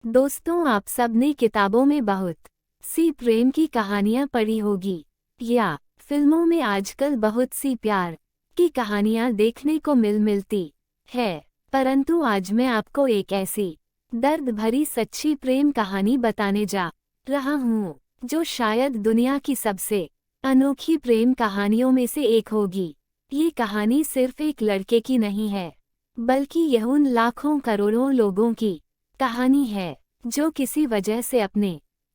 दोस्तों, आप सबने किताबों में बहुत सी प्रेम की कहानियां पढ़ी होगी या फिल्मों में आजकल बहुत सी प्यार की कहानियां देखने को मिलती है। परंतु आज मैं आपको एक ऐसी दर्द भरी सच्ची प्रेम कहानी बताने जा रहा हूं जो शायद दुनिया की सबसे अनोखी प्रेम कहानियों में से एक होगी। ये कहानी सिर्फ एक लड़के की नहीं है, बल्कि यह उन लाखों करोड़ों लोगों की कहानी है जो किसी वजह से अपने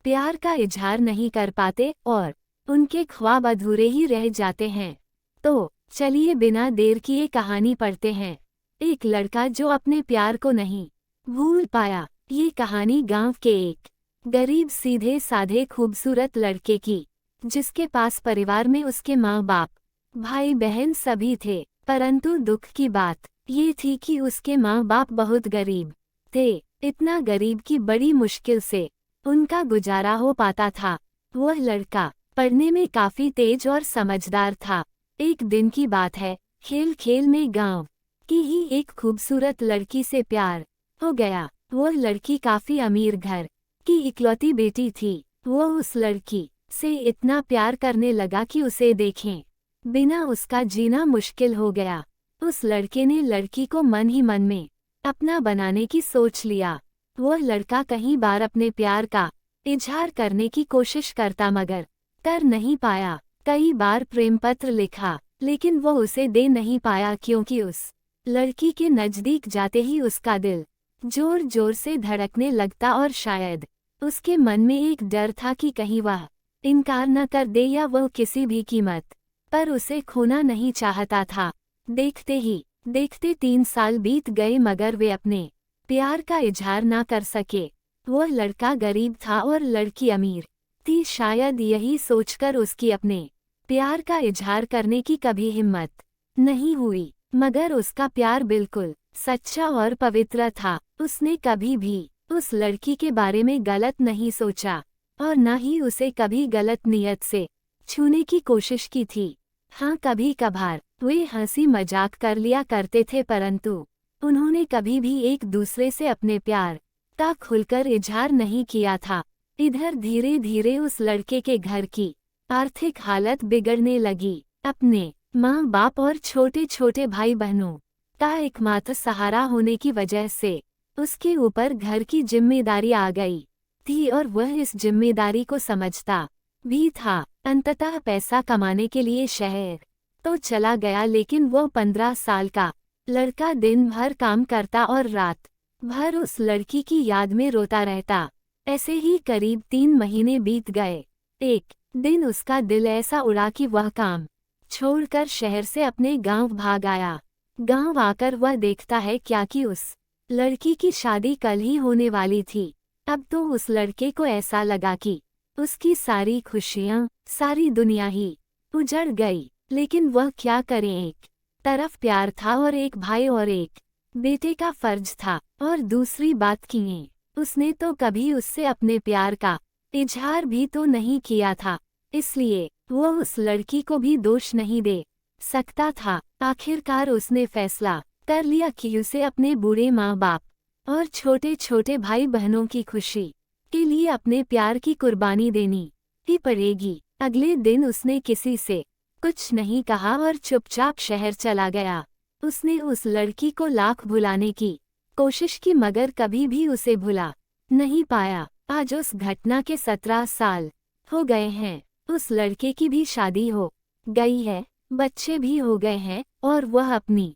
प्यार का इजहार नहीं कर पाते और उनके ख्वाब अधूरे ही रह जाते हैं। तो चलिए बिना देर किए कहानी पढ़ते हैं। एक लड़का जो अपने प्यार को नहीं भूल पाया। ये कहानी गांव के एक गरीब सीधे साधे खूबसूरत लड़के की, जिसके पास परिवार में उसके माँ बाप भाई बहन सभी थे। परंतु दुख की बात ये थी कि उसके माँ बाप बहुत गरीब थे, इतना गरीब कि बड़ी मुश्किल से उनका गुजारा हो पाता था। वह लड़का पढ़ने में काफी तेज और समझदार था। एक दिन की बात है, खेल खेल में गांव की ही एक खूबसूरत लड़की से प्यार हो गया। वह लड़की काफी अमीर घर की इकलौती बेटी थी। वह उस लड़की से इतना प्यार करने लगा कि उसे देखें बिना उसका जीना मुश्किल हो गया। उस लड़के ने लड़की को मन ही मन में अपना बनाने की सोच लिया। वह लड़का कई बार अपने प्यार का इजहार करने की कोशिश करता मगर कर नहीं पाया। कई बार प्रेम पत्र लिखा, लेकिन वह उसे दे नहीं पाया क्योंकि उस लड़की के नजदीक जाते ही उसका दिल जोर जोर से धड़कने लगता और शायद उसके मन में एक डर था कि कहीं वह इनकार न कर दे या वह किसी भी कीमत पर उसे खोना नहीं चाहता था। देखते ही देखते 3 साल बीत गए मगर वे अपने प्यार का इजहार ना कर सके। वह लड़का गरीब था और लड़की अमीर थी। शायद यही सोचकर उसकी अपने प्यार का इजहार करने की कभी हिम्मत नहीं हुई, मगर उसका प्यार बिल्कुल सच्चा और पवित्र था। उसने कभी भी उस लड़की के बारे में गलत नहीं सोचा और न ही उसे कभी गलत नियत से छूने की कोशिश की थी। हाँ, कभी कभार वे हंसी मजाक कर लिया करते थे, परंतु उन्होंने कभी भी एक दूसरे से अपने प्यार का खुलकर इजहार नहीं किया था। इधर धीरे धीरे उस लड़के के घर की आर्थिक हालत बिगड़ने लगी। अपने माँ बाप और छोटे छोटे भाई बहनों का एकमात्र सहारा होने की वजह से उसके ऊपर घर की जिम्मेदारी आ गई थी और वह इस जिम्मेदारी को समझता भी था। अंततः पैसा कमाने के लिए शहर तो चला गया, लेकिन वह 15 साल का लड़का दिन भर काम करता और रात भर उस लड़की की याद में रोता रहता। ऐसे ही करीब 3 महीने बीत गए। एक दिन उसका दिल ऐसा उड़ा कि वह काम छोड़कर शहर से अपने गांव भाग आया। गांव आकर वह देखता है क्या कि उस लड़की की शादी कल ही होने वाली थी। अब तो उस लड़के को ऐसा लगा कि उसकी सारी खुशियां, सारी दुनिया ही उजड़ गई। लेकिन वह क्या करे, एक तरफ प्यार था और एक भाई और एक बेटे का फर्ज था, और दूसरी बात कि उसने तो कभी उससे अपने प्यार का इजहार भी तो नहीं किया था, इसलिए वह उस लड़की को भी दोष नहीं दे सकता था। आखिरकार उसने फैसला कर लिया कि उसे अपने बूढ़े माँ बाप और छोटे छोटे भाई बहनों की खुशी के लिए अपने प्यार की कुर्बानी देनी ही पड़ेगी। अगले दिन उसने किसी से कुछ नहीं कहा और चुपचाप शहर चला गया। उसने उस लड़की को लाख भुलाने की कोशिश की मगर कभी भी उसे भुला नहीं पाया। आज उस घटना के 17 साल हो गए हैं। उस लड़के की भी शादी हो गई है, बच्चे भी हो गए हैं और वह अपनी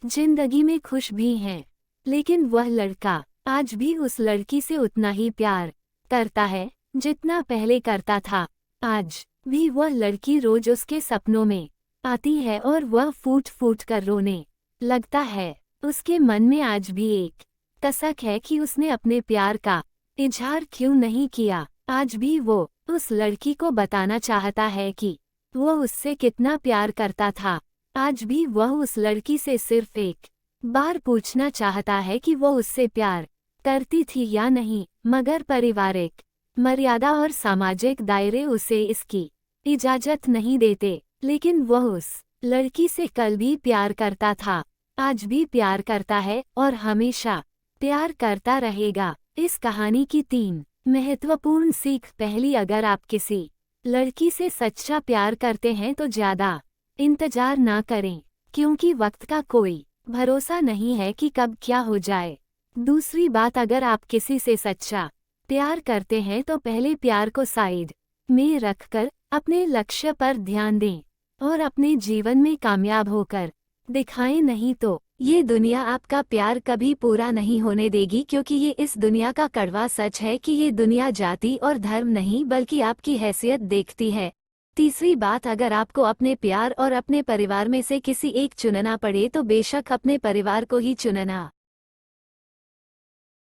जिंदगी में खुश भी हैं। लेकिन वह लड़का आज भी उस लड़की से उतना ही प्यार करता है जितना पहले करता था। आज भी वह लड़की रोज उसके सपनों में आती है और वह फूट फूट कर रोने लगता है। उसके मन में आज भी एक कसक है कि उसने अपने प्यार का इजहार क्यों नहीं किया। आज भी वो उस लड़की को बताना चाहता है कि वह उससे कितना प्यार करता था। आज भी वह उस लड़की से सिर्फ एक बार पूछना चाहता है कि वो उससे प्यार करती थी या नहीं, मगर पारिवारिक मर्यादा और सामाजिक दायरे उसे इसकी इजाजत नहीं देते। लेकिन वह उस लड़की से कल भी प्यार करता था, आज भी प्यार करता है और हमेशा प्यार करता रहेगा। इस कहानी की 3 महत्वपूर्ण सीख। पहली, अगर आप किसी लड़की से सच्चा प्यार करते हैं तो ज़्यादा इंतजार ना करें, क्योंकि वक्त का कोई भरोसा नहीं है कि कब क्या हो जाए। दूसरी बात, अगर आप किसी से सच्चा प्यार करते हैं तो पहले प्यार को साइड में रखकर अपने लक्ष्य पर ध्यान दें और अपने जीवन में कामयाब होकर दिखाएं, नहीं तो ये दुनिया आपका प्यार कभी पूरा नहीं होने देगी, क्योंकि ये इस दुनिया का कड़वा सच है कि ये दुनिया जाति और धर्म नहीं बल्कि आपकी हैसियत देखती है। तीसरी बात, अगर आपको अपने प्यार और अपने परिवार में से किसी एक चुनना पड़े तो बेशक अपने परिवार को ही चुनना